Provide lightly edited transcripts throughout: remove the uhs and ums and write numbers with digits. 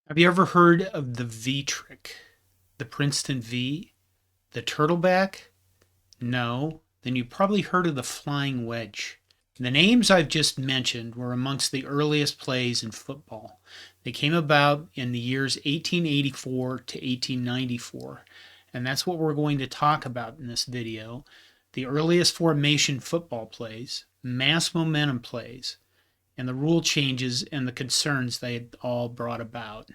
Have you ever heard of the VTrick? The Princeton V? The turtleback? No? Then you probably heard of the Flying Wedge. The names I've just mentioned were amongst the earliest plays in football. They came about in the years 1884 to 1894, and that's what we're going to talk about in this video. The earliest formation football plays, mass momentum plays, and the rule changes and the concerns they all brought about.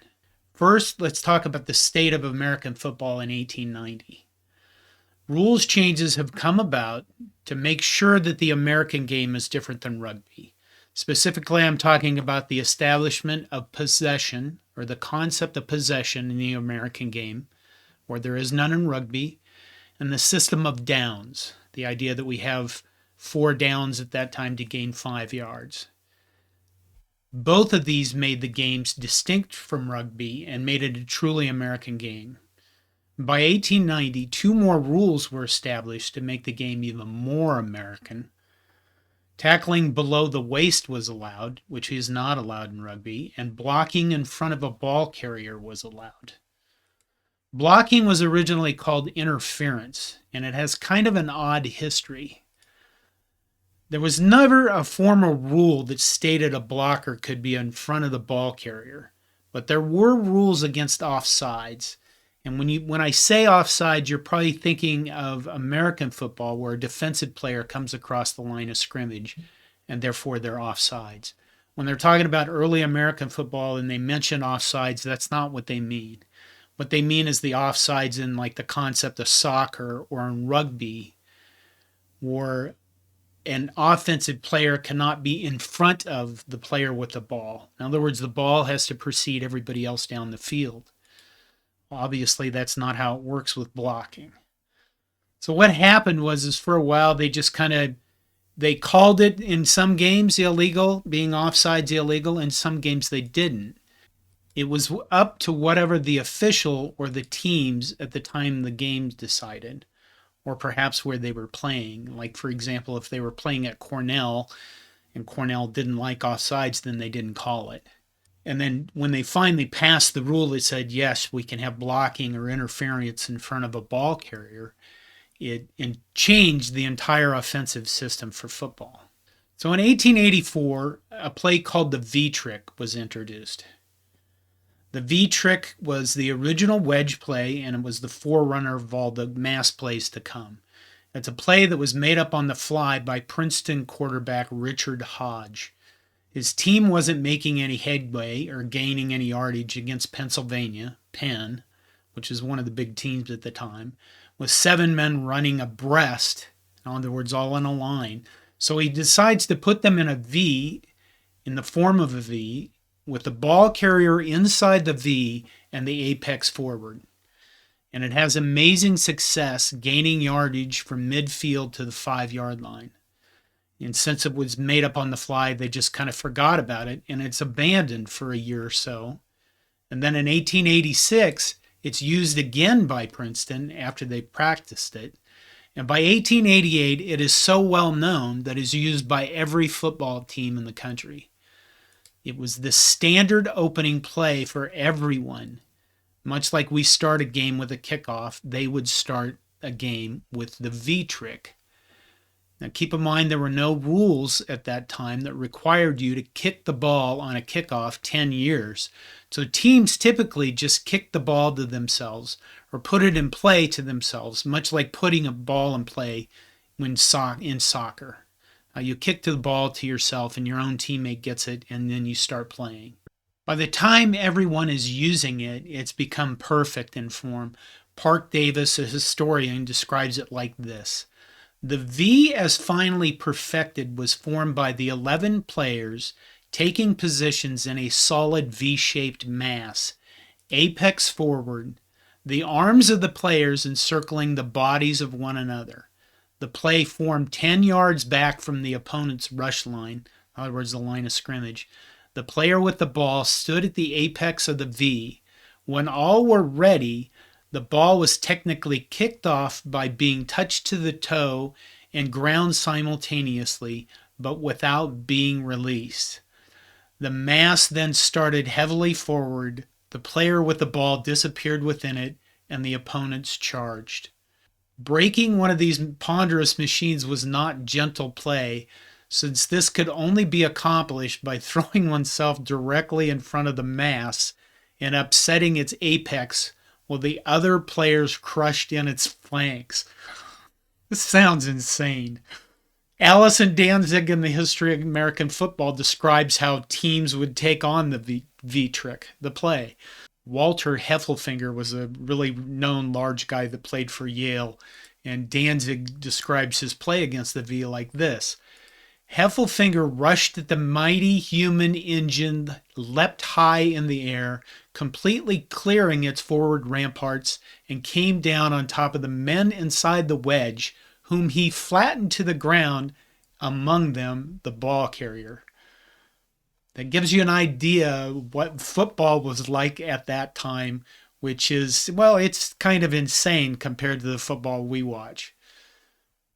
First, let's talk about the state of American football in 1890. Rules changes have come about to make sure that the American game is different than rugby. Specifically, I'm talking about the establishment of possession, or the concept of possession in the American game, where there is none in rugby, and the system of downs, the idea that we have 4 downs at that time to gain 5 yards. Both of these made the games distinct from rugby and made it a truly American game. By 1890, 2 more rules were established to make the game even more American. Tackling below the waist was allowed, which is not allowed in rugby, and blocking in front of a ball carrier was allowed. Blocking was originally called interference, and it has kind of an odd history. There was never a formal rule that stated a blocker could be in front of the ball carrier, but there were rules against offsides. And when I say offsides, you're probably thinking of American football, where a defensive player comes across the line of scrimmage, and therefore they're offsides. When they're talking about early American football and they mention offsides, that's not what they mean. What they mean is the offsides in like the concept of soccer or in rugby, where an offensive player cannot be in front of the player with the ball. In other words, the ball has to precede everybody else down the field. Obviously, that's not how it works with blocking. So what happened was for a while they called it in some games illegal, being offsides illegal, in some games they didn't. It was up to whatever the official or the teams at the time the games decided, or perhaps where they were playing. Like, for example, if they were playing at Cornell and Cornell didn't like offsides, then they didn't call it. And then when they finally passed the rule that said, yes, we can have blocking or interference in front of a ball carrier, it changed the entire offensive system for football. So in 1884, a play called the VTrick was introduced. The VTrick was the original wedge play, and it was the forerunner of all the mass plays to come. It's a play that was made up on the fly by Princeton quarterback Richard Hodge. His team wasn't making any headway or gaining any yardage against Pennsylvania, Penn, which is one of the big teams at the time, with 7 men running abreast, in other words, all in a line. So he decides to put them in a V, in the form of a V, with the ball carrier inside the V and the apex forward. And it has amazing success gaining yardage from midfield to the 5-yard line. And since it was made up on the fly, they just kind of forgot about it, and it's abandoned for a year or so. And then in 1886, it's used again by Princeton after they practiced it. And by 1888, it is so well known that it's used by every football team in the country. It was the standard opening play for everyone. Much like we start a game with a kickoff, they would start a game with the V-trick. Now keep in mind there were no rules at that time that required you to kick the ball on a kickoff 10 years. So teams typically just kick the ball to themselves or put it in play to themselves, much like putting a ball in play in soccer. You kick the ball to yourself and your own teammate gets it, and then you start playing. By the time everyone is using it, it's become perfect in form. Park Davis, a historian, describes it like this. The V as finally perfected was formed by the 11 players taking positions in a solid V-shaped mass, apex forward, the arms of the players encircling the bodies of one another. The play formed 10 yards back from the opponent's rush line, in other words, the line of scrimmage. The player with the ball stood at the apex of the V. When all were ready, the ball was technically kicked off by being touched to the toe and ground simultaneously, but without being released. The mass then started heavily forward, The player with the ball disappeared within it, and the opponents charged. Breaking one of these ponderous machines was not gentle play, since this could only be accomplished by throwing oneself directly in front of the mass and upsetting its apex while the other players crushed in its flanks. This sounds insane. Allison Danzig in the History of American Football describes how teams would take on the VTrick, the play. Walter Heffelfinger was a really known large guy that played for Yale, and Danzig describes his play against the V like this. Heffelfinger rushed at the mighty human engine, leapt high in the air, completely clearing its forward ramparts, and came down on top of the men inside the wedge, whom he flattened to the ground, among them the ball carrier. That gives you an idea what football was like at that time, which is, well, it's kind of insane compared to the football we watch.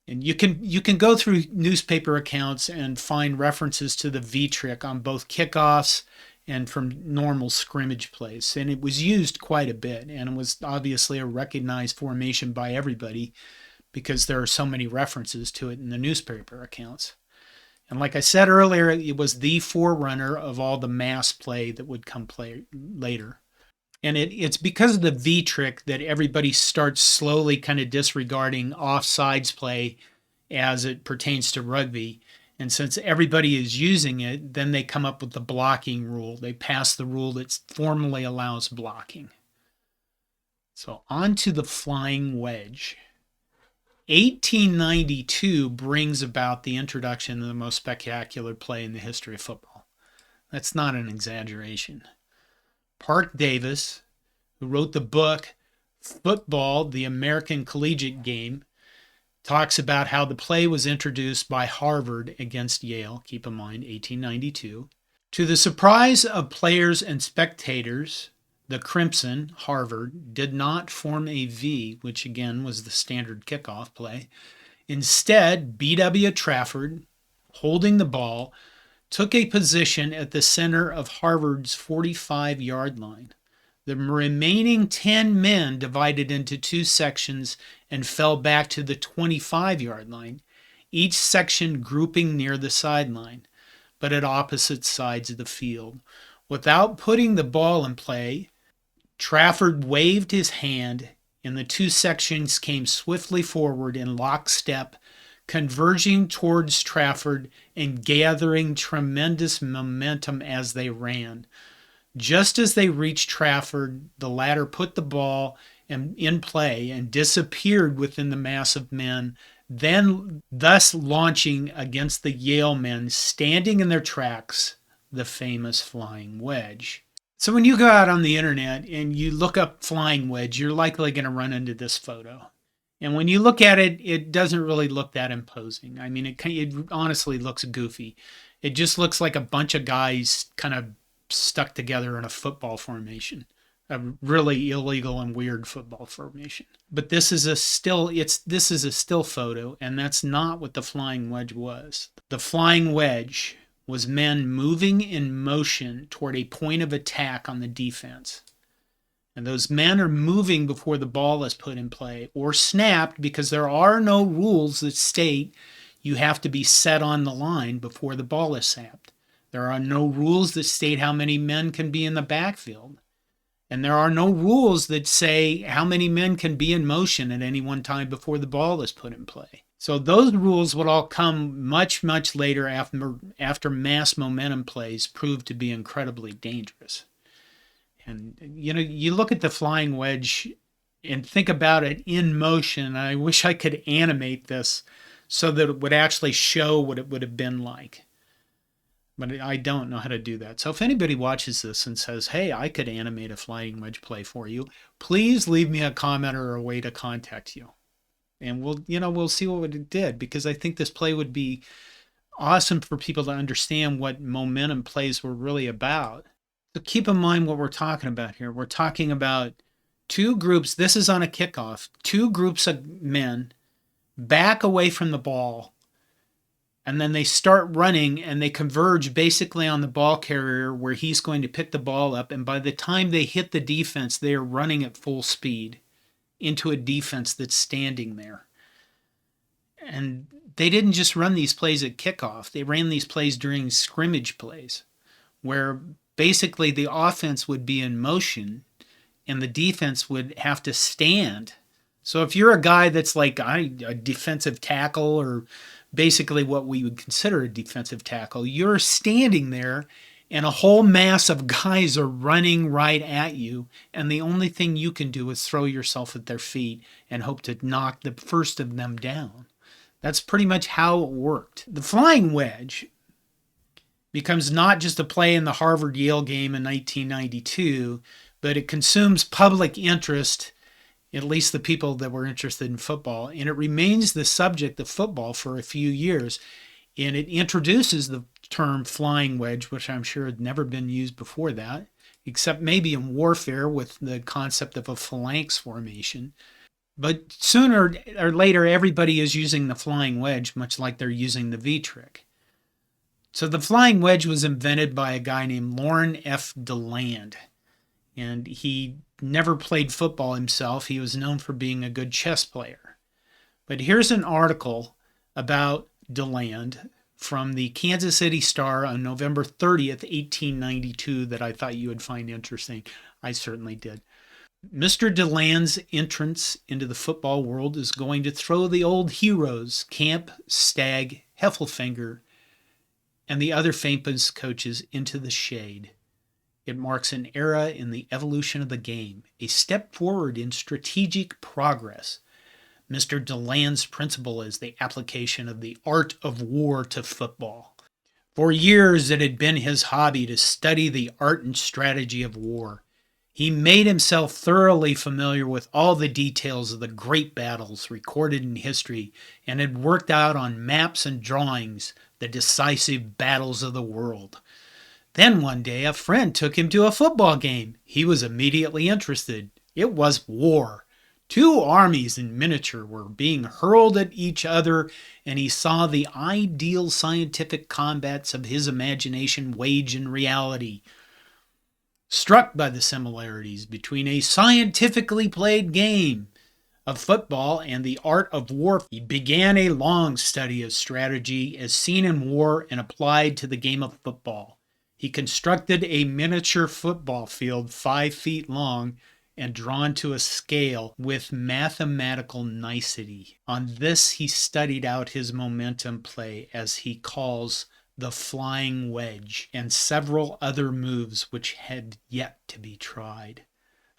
And you can go through newspaper accounts and find references to the V-trick on both kickoffs and from normal scrimmage plays. And it was used quite a bit, and it was obviously a recognized formation by everybody because there are so many references to it in the newspaper accounts. And like I said earlier, it was the forerunner of all the mass play that would come play later. And it's because of the V-trick that everybody starts slowly kind of disregarding offsides play as it pertains to rugby. And since everybody is using it, then they come up with the blocking rule. They pass the rule that formally allows blocking. So on to the flying wedge. 1892 brings about the introduction of the most spectacular play in the history of football. That's not an exaggeration. Park Davis, who wrote the book Football, the American Collegiate Game, talks about how the play was introduced by Harvard against Yale, keep in mind, 1892. To the surprise of players and spectators, the Crimson, Harvard, did not form a V, which again was the standard kickoff play. Instead, B.W. Trafford, holding the ball, took a position at the center of Harvard's 45-yard line. The remaining 10 men divided into two sections and fell back to the 25-yard line, each section grouping near the sideline, but at opposite sides of the field. Without putting the ball in play, Trafford waved his hand, and the two sections came swiftly forward in lockstep, converging towards Trafford and gathering tremendous momentum as they ran. Just as they reached Trafford, the latter put the ball in play and disappeared within the mass of men, then thus launching against the Yale men standing in their tracks, the famous Flying Wedge. So when you go out on the internet and you look up Flying Wedge, you're likely going to run into this photo. And when you look at it, it doesn't really look that imposing. I mean, it honestly looks goofy. It just looks like a bunch of guys kind of stuck together in a football formation, a really illegal and weird football formation. But this is a still photo, and that's not what the Flying Wedge was. The Flying Wedge was men moving in motion toward a point of attack on the defense. And those men are moving before the ball is put in play or snapped, because there are no rules that state you have to be set on the line before the ball is snapped. There are no rules that state how many men can be in the backfield. And there are no rules that say how many men can be in motion at any one time before the ball is put in play. So those rules would all come much, much later after mass momentum plays proved to be incredibly dangerous. And, you know, you look at the Flying Wedge and think about it in motion. I wish I could animate this so that it would actually show what it would have been like. But I don't know how to do that. So if anybody watches this and says, hey, I could animate a Flying Wedge play for you, please leave me a comment or a way to contact you. And we'll see what it did, because I think this play would be awesome for people to understand what momentum plays were really about. So keep in mind what we're talking about here. We're talking about two groups. This is on a kickoff. Two groups of men back away from the ball And then they start running and they converge basically on the ball carrier where he's going to pick the ball up. And by the time they hit the defense, they are running at full speed into a defense that's standing there. And they didn't just run these plays at kickoff. They ran these plays during scrimmage plays where basically the offense would be in motion and the defense would have to stand. So if you're a guy that's like a defensive tackle, or basically what we would consider a defensive tackle, you're standing there and a whole mass of guys are running right at you, and the only thing you can do is throw yourself at their feet and hope to knock the first of them down. That's pretty much how it worked. The Flying Wedge becomes not just a play in the Harvard-Yale game in 1992, but it consumes public interest, at least the people that were interested in football, and it remains the subject of football for a few years. And it introduces the term flying wedge, which I'm sure had never been used before that, except maybe in warfare with the concept of a phalanx formation. But sooner or later, everybody is using the flying wedge, much like they're using the VTrick. So the flying wedge was invented by a guy named Lorne F. DeLand. And he never played football himself. He was known for being a good chess player. But here's an article about DeLand from the Kansas City Star on November 30th, 1892 that I thought you would find interesting. I certainly did. Mr. DeLand's entrance into the football world is going to throw the old heroes, Camp, Stagg, Heffelfinger, and the other famous coaches into the shade. It marks an era in the evolution of the game, a step forward in strategic progress. Mr. DeLand's principle is the application of the art of war to football. For years, it had been his hobby to study the art and strategy of war. He made himself thoroughly familiar with all the details of the great battles recorded in history and had worked out on maps and drawings the decisive battles of the world. Then one day a friend took him to a football game. He was immediately interested. It was war. Two armies in miniature were being hurled at each other, and he saw the ideal scientific combats of his imagination wage in reality. Struck by the similarities between a scientifically played game of football and the art of war, he began a long study of strategy as seen in war and applied to the game of football. He constructed a miniature football field 5 feet long and drawn to a scale with mathematical nicety. On this, he studied out his momentum play, as he calls the flying wedge, and several other moves which had yet to be tried.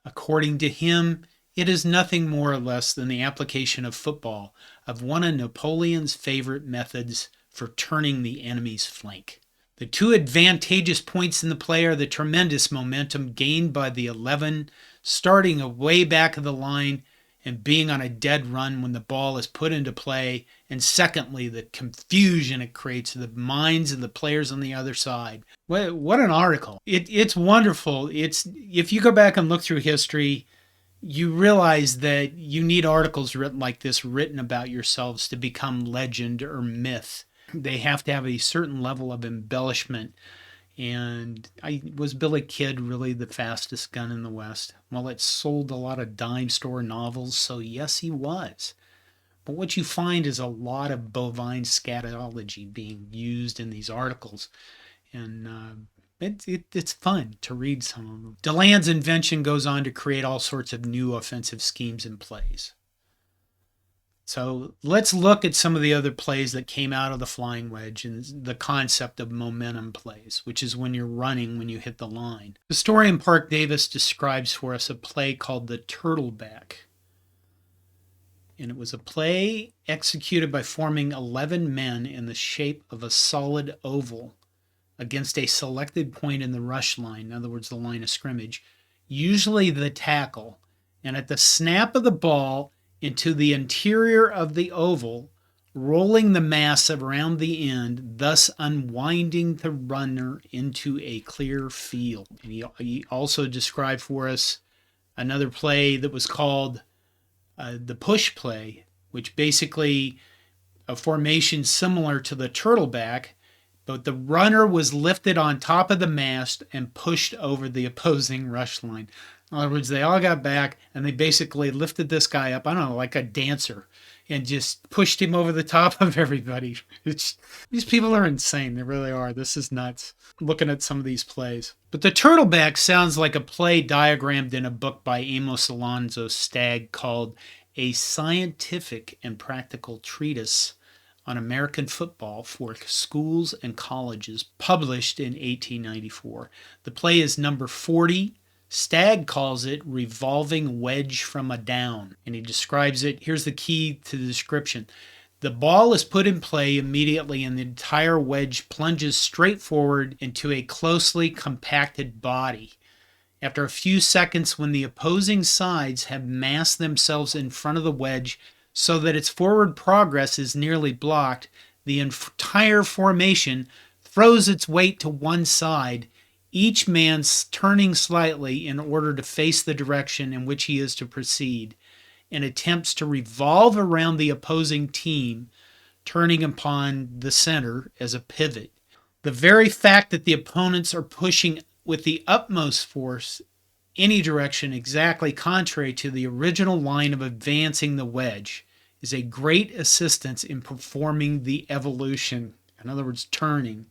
According to him, it is nothing more or less than the application of football of one of Napoleon's favorite methods for turning the enemy's flank. The two advantageous points in the play are the tremendous momentum gained by the 11 starting away back of the line and being on a dead run when the ball is put into play, and secondly, the confusion it creates in the minds of the players on the other side. What an article. It's wonderful. If you go back and look through history, you realize that you need articles written like this written about yourselves to become legend or myth. They have to have a certain level of embellishment. And was Billy Kidd really the fastest gun in the West? Well, it sold a lot of dime store novels, so yes, he was. But what you find is a lot of bovine scatology being used in these articles. And it's fun to read some of them. DeLand's invention goes on to create all sorts of new offensive schemes and plays. So let's look at some of the other plays that came out of the flying wedge and the concept of momentum plays, which is when you're running when you hit the line. Historian Park Davis describes for us a play called the turtleback. And it was a play executed by forming 11 men in the shape of a solid oval against a selected point in the rush line, in other words, the line of scrimmage, usually the tackle, and at the snap of the ball, into the interior of the oval, rolling the mass around the end, thus unwinding the runner into a clear field. And he also described for us another play that was called the push play, which basically a formation similar to the turtleback, but the runner was lifted on top of the mast and pushed over the opposing rush line. In other words, they all got back and they basically lifted this guy up, I don't know, like a dancer, and just pushed him over the top of everybody. These people are insane. They really are. This is nuts, looking at some of these plays. But the turtleback sounds like a play diagrammed in a book by Amos Alonzo Stagg called A Scientific and Practical Treatise on American Football for Schools and Colleges, published in 1894. The play is number 40. Stagg calls it revolving wedge from a down, and he describes it. Here's the key to the description. The ball is put in play immediately and the entire wedge plunges straight forward into a closely compacted body. After a few seconds, when the opposing sides have massed themselves in front of the wedge so that its forward progress is nearly blocked, the entire formation throws its weight to one side, each man turning slightly in order to face the direction in which he is to proceed, and attempts to revolve around the opposing team, turning upon the center as a pivot. The very fact that the opponents are pushing with the utmost force any direction exactly contrary to the original line of advancing the wedge is a great assistance in performing the evolution, in other words, turning.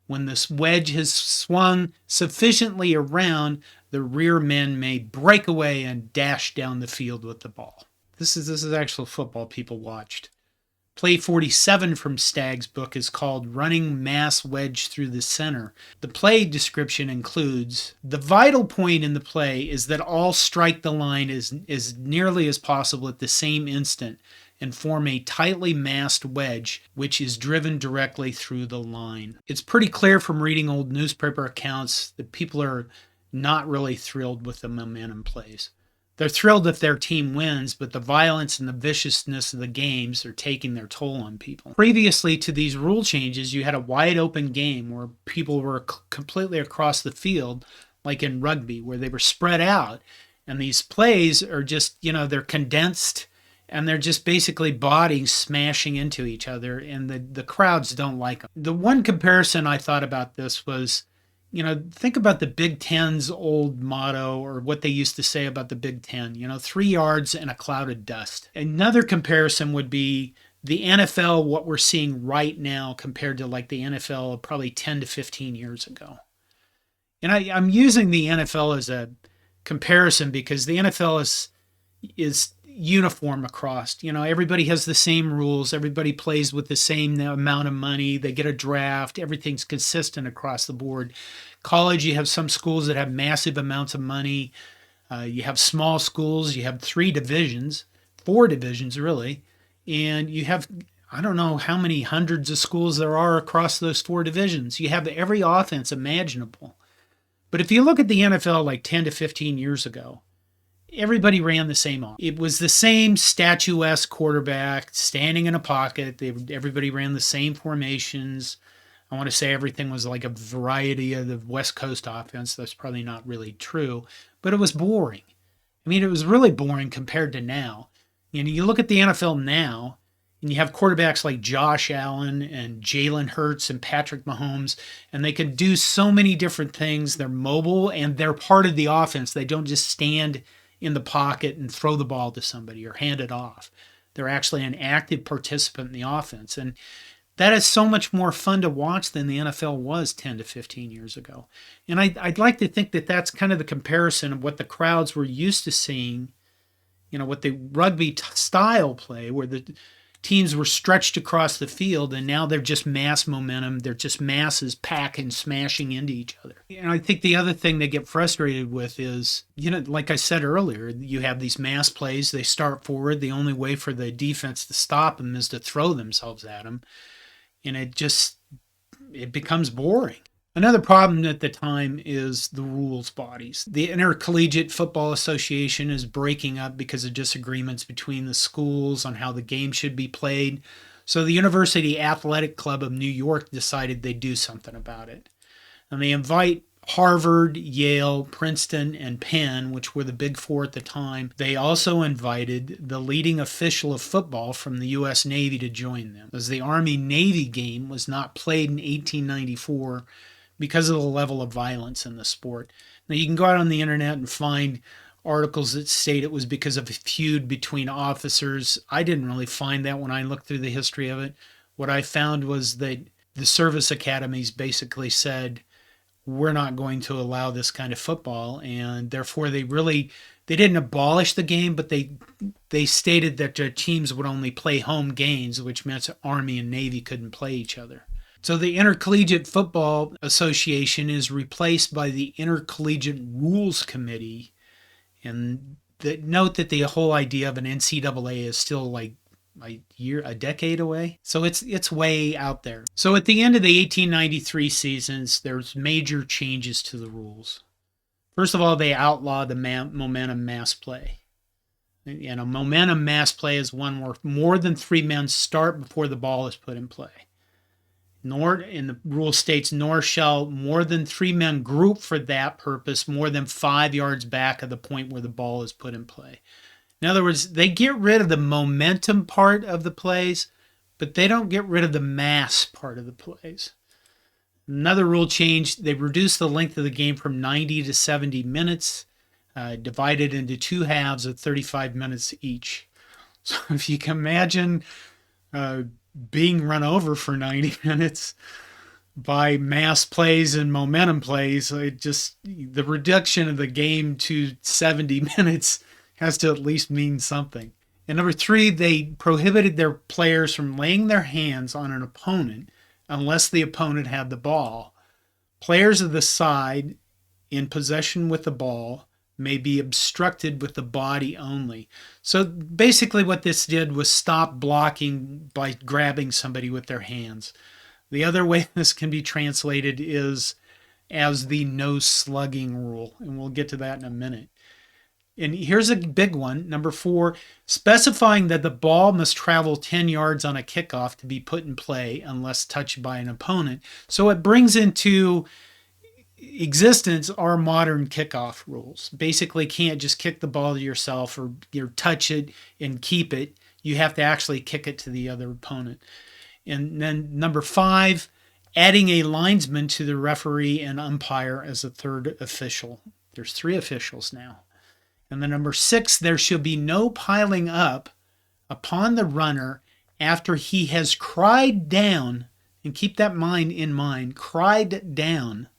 When this wedge has swung sufficiently around, the rear men may break away and dash down the field with the ball. This is actual football people watched. Play 47 from Stagg's book is called Running Mass Wedge Through the Center. The play description includes, the vital point in the play is that all strike the line as nearly as possible at the same instant and form a tightly massed wedge which is driven directly through the line. It's pretty clear from reading old newspaper accounts that people are not really thrilled with the momentum plays. They're thrilled if their team wins, but the violence and the viciousness of the games are taking their toll on people. Previously to these rule changes, you had a wide open game where people were completely across the field, like in rugby, where they were spread out. And these plays are just, they're condensed, and they're just basically bodies smashing into each other, and the crowds don't like them. The one comparison I thought about this was, think about the Big Ten's old motto, or what they used to say about the Big Ten, 3 yards and a cloud of dust. Another comparison would be the NFL, what we're seeing right now compared to like the NFL probably 10 to 15 years ago. And I'm using the NFL as a comparison because the NFL is uniform across. Everybody has the same rules. Everybody plays with the same amount of money. They get a draft. Everything's consistent across the board. College, you have some schools that have massive amounts of money. You have small schools. You have 4 divisions really. And you have, I don't know how many hundreds of schools there are across those 4 divisions. You have every offense imaginable. But if you look at the NFL like 10 to 15 years ago, everybody ran the same offense. It was the same statuesque quarterback standing in a pocket. Everybody ran the same formations. I want to say everything was like a variety of the West Coast offense. That's probably not really true, but it was boring. I mean, it was really boring compared to now. You look at the NFL now, and you have quarterbacks like Josh Allen and Jalen Hurts and Patrick Mahomes, and they can do so many different things. They're mobile, and they're part of the offense. They don't just stand in the pocket and throw the ball to somebody or hand it off. They're actually an active participant in the offense. And that is so much more fun to watch than the NFL was 10 to 15 years ago. And I'd like to think that that's kind of the comparison of what the crowds were used to seeing, what the rugby style play, where the teams were stretched across the field, and now they're just mass momentum. They're just masses packing, smashing into each other. And I think the other thing they get frustrated with is, like I said earlier, you have these mass plays. They start forward. The only way for the defense to stop them is to throw themselves at them. And it becomes boring. Another problem at the time is the rules bodies. The Intercollegiate Football Association is breaking up because of disagreements between the schools on how the game should be played. So the University Athletic Club of New York decided they'd do something about it. And they invite Harvard, Yale, Princeton, and Penn, which were the big four at the time, they also invited the leading official of football from the U.S. Navy to join them, as the Army-Navy game was not played in 1894 because of the level of violence in the sport. Now, you can go out on the internet and find articles that state it was because of a feud between officers. I didn't really find that when I looked through the history of it. What I found was that the service academies basically said, we're not going to allow this kind of football, and therefore they didn't abolish the game, but they stated that their teams would only play home games, which meant Army and Navy couldn't play each other. So the Intercollegiate Football Association is replaced by the Intercollegiate Rules Committee, and note that the whole idea of an NCAA is still like a decade away. So it's way out there. So at the end of the 1893 seasons, there's major changes to the rules. First of all, they outlawed the momentum mass play. Momentum mass play is one where more than 3 men start before the ball is put in play. In the rule states, nor shall more than 3 men group for that purpose more than 5 yards back of the point where the ball is put in play. In other words, they get rid of the momentum part of the plays, but they don't get rid of the mass part of the plays. Another rule change, they reduced the length of the game from 90 to 70 minutes, divided into 2 halves of 35 minutes each. So if you can imagine being run over for 90 minutes by mass plays and momentum plays, the reduction of the game to 70 minutes has to at least mean something. And number 3, they prohibited their players from laying their hands on an opponent unless the opponent had the ball. Players of the side in possession with the ball may be obstructed with the body only. So basically what this did was stop blocking by grabbing somebody with their hands. The other way this can be translated is as the no slugging rule, and we'll get to that in a minute. And here's a big one, number 4, specifying that the ball must travel 10 yards on a kickoff to be put in play unless touched by an opponent. So it brings into existence our modern kickoff rules. Basically, can't just kick the ball to yourself or touch it and keep it. You have to actually kick it to the other opponent. And then number 5, adding a linesman to the referee and umpire as a third official. There's 3 officials now. And then number 6, there shall be no piling up upon the runner after he has cried down, and keep that in mind, cried down.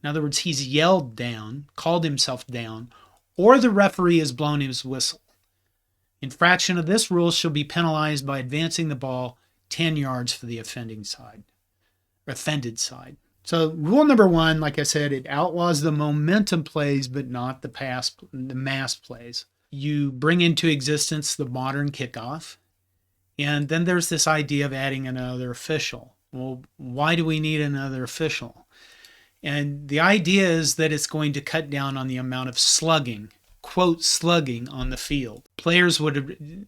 In other words, he's yelled down, called himself down, or the referee has blown his whistle. Infraction of this rule shall be penalized by advancing the ball 10 yards for the offended side. So rule number 1, like I said, it outlaws the momentum plays, but not the mass plays. You bring into existence the modern kickoff, and then there's this idea of adding another official. Well, why do we need another official? And the idea is that it's going to cut down on the amount of slugging, quote, slugging on the field. Players would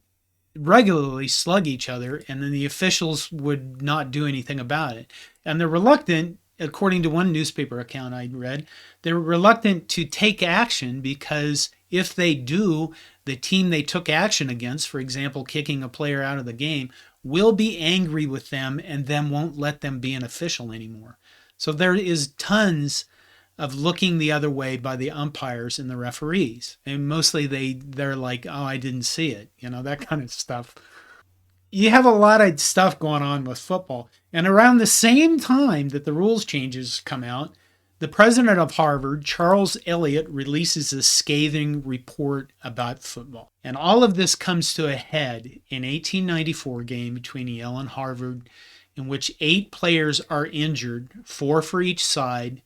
regularly slug each other, and then the officials would not do anything about it. And they're reluctant, according to one newspaper account I read, they're reluctant to take action because if they do, the team they took action against, for example, kicking a player out of the game, will be angry with them and then won't let them be an official anymore. So there is tons of looking the other way by the umpires and the referees. And mostly they're like, oh, I didn't see it, that kind of stuff. You have a lot of stuff going on with football. And around the same time that the rules changes come out, the president of Harvard, Charles Eliot, releases a scathing report about football. And all of this comes to a head in 1894 game between Yale and Harvard, in which 8 players are injured, 4 for each side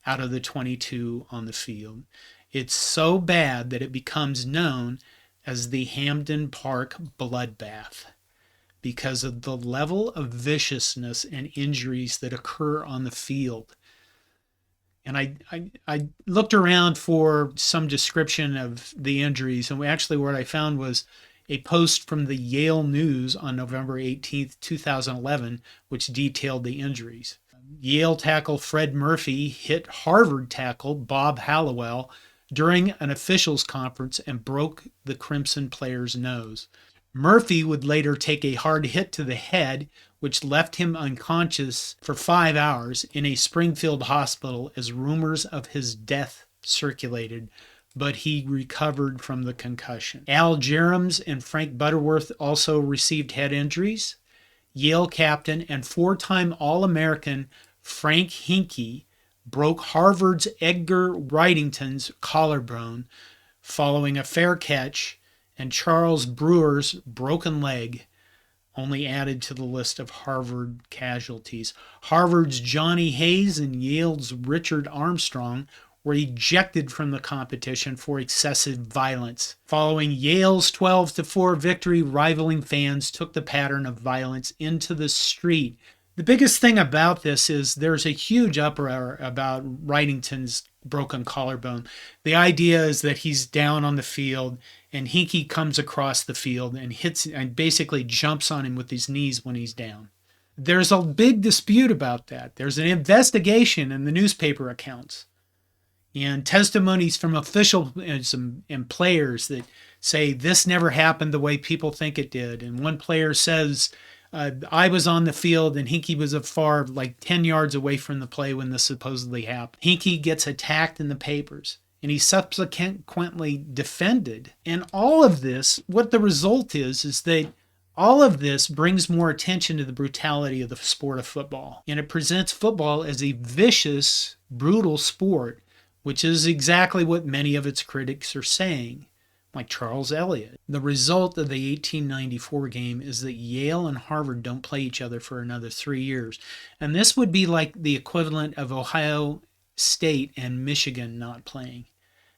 out of the 22 on the field. It's so bad that it becomes known as the Hampden Park Bloodbath, because of the level of viciousness and injuries that occur on the field. And I looked around for some description of the injuries, and actually what I found was a post from the Yale News on November 18th, 2011, which detailed the injuries. Yale tackle Fred Murphy hit Harvard tackle Bob Hallowell during an officials conference and broke the Crimson player's nose. Murphy would later take a hard hit to the head, which left him unconscious for 5 hours in a Springfield hospital as rumors of his death circulated, but he recovered from the concussion. Al Jerams and Frank Butterworth also received head injuries. Yale captain and 4-time All-American Frank Hinkey broke Harvard's Edgar Wrightington's collarbone following a fair catch, and Charles Brewer's broken leg only added to the list of Harvard casualties. Harvard's Johnny Hayes and Yale's Richard Armstrong were ejected from the competition for excessive violence. Following Yale's 12-4 victory, rivaling fans took the pattern of violence into the street. The biggest thing about this is there's a huge uproar about Wrightington's broken collarbone. The idea is that he's down on the field and Hinkey comes across the field and hits and basically jumps on him with his knees when he's down. There's a big dispute about that. There's an investigation in the newspaper accounts and testimonies from officials and players that say this never happened the way people think it did. And one player says, I was on the field and Hinkey was afar, like 10 yards away from the play when this supposedly happened. Hinkey gets attacked in the papers and he's subsequently defended. And all of this, what the result is that all of this brings more attention to the brutality of the sport of football. And it presents football as a vicious, brutal sport, which is exactly what many of its critics are saying, like Charles Elliott. The result of the 1894 game is that Yale and Harvard don't play each other for another 3 years. And this would be like the equivalent of Ohio State and Michigan not playing,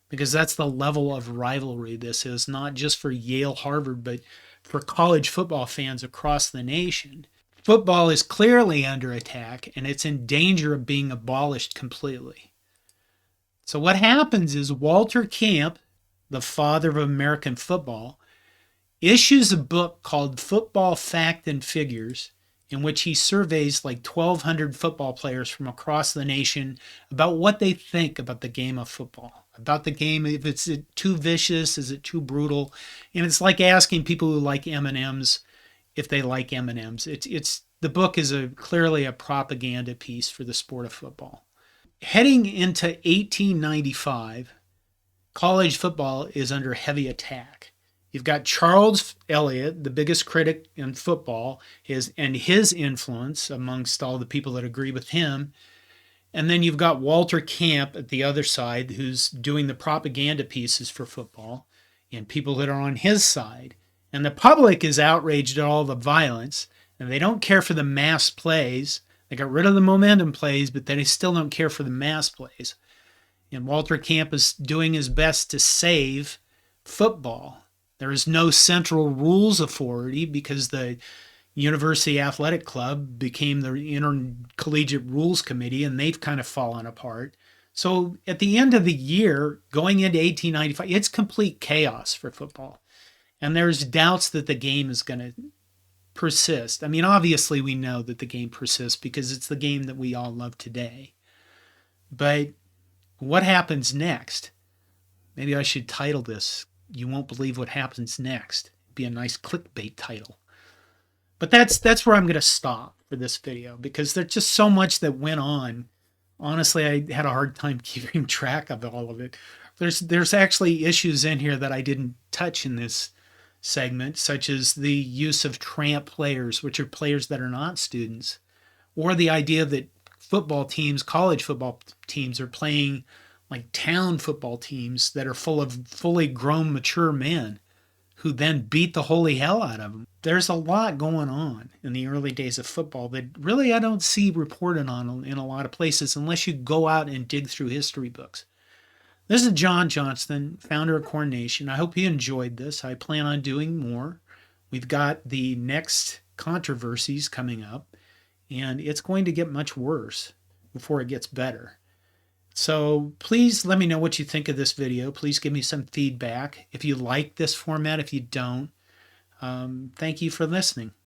because that's the level of rivalry this is, not just for Yale, Harvard, but for college football fans across the nation. Football is clearly under attack, and it's in danger of being abolished completely. So what happens is Walter Camp, the father of American football, issues a book called Football Fact and Figures, in which he surveys like 1,200 football players from across the nation about what they think about the game of football, about the game, if it's too vicious, is it too brutal? And it's like asking people who like M&Ms if they like M&Ms. The book is clearly a propaganda piece for the sport of football. Heading into 1895, college football is under heavy attack. You've got Charles Elliott, the biggest critic in football, and his influence amongst all the people that agree with him. And then you've got Walter Camp at the other side, who's doing the propaganda pieces for football, and people that are on his side. And the public is outraged at all the violence, and they don't care for the mass plays. They got rid of the momentum plays, but they still don't care for the mass plays. And Walter Camp is doing his best to save football. There is no central rules authority because the University Athletic Club became the Intercollegiate Rules Committee, and they've kind of fallen apart. So at the end of the year, going into 1895, it's complete chaos for football. And there's doubts that the game is going to persist. I mean, obviously we know that the game persists because it's the game that we all love today. But what happens next? Maybe I should title this, "You Won't Believe What Happens Next." It'd be a nice clickbait title. But that's where I'm going to stop for this video, because there's just so much that went on. Honestly, I had a hard time keeping track of all of it. There's actually issues in here that I didn't touch in this segment, such as the use of tramp players, which are players that are not students, or the idea that football teams, college football teams, are playing like town football teams that are full of fully grown, mature men who then beat the holy hell out of them. There's a lot going on in the early days of football that really I don't see reported on in a lot of places unless you go out and dig through history books. This is John Johnston, founder of Corn Nation. I hope you enjoyed this. I plan on doing more. We've got the next controversies coming up, and it's going to get much worse before it gets better. So please let me know what you think of this video. Please give me some feedback. If you like this format, if you don't, thank you for listening.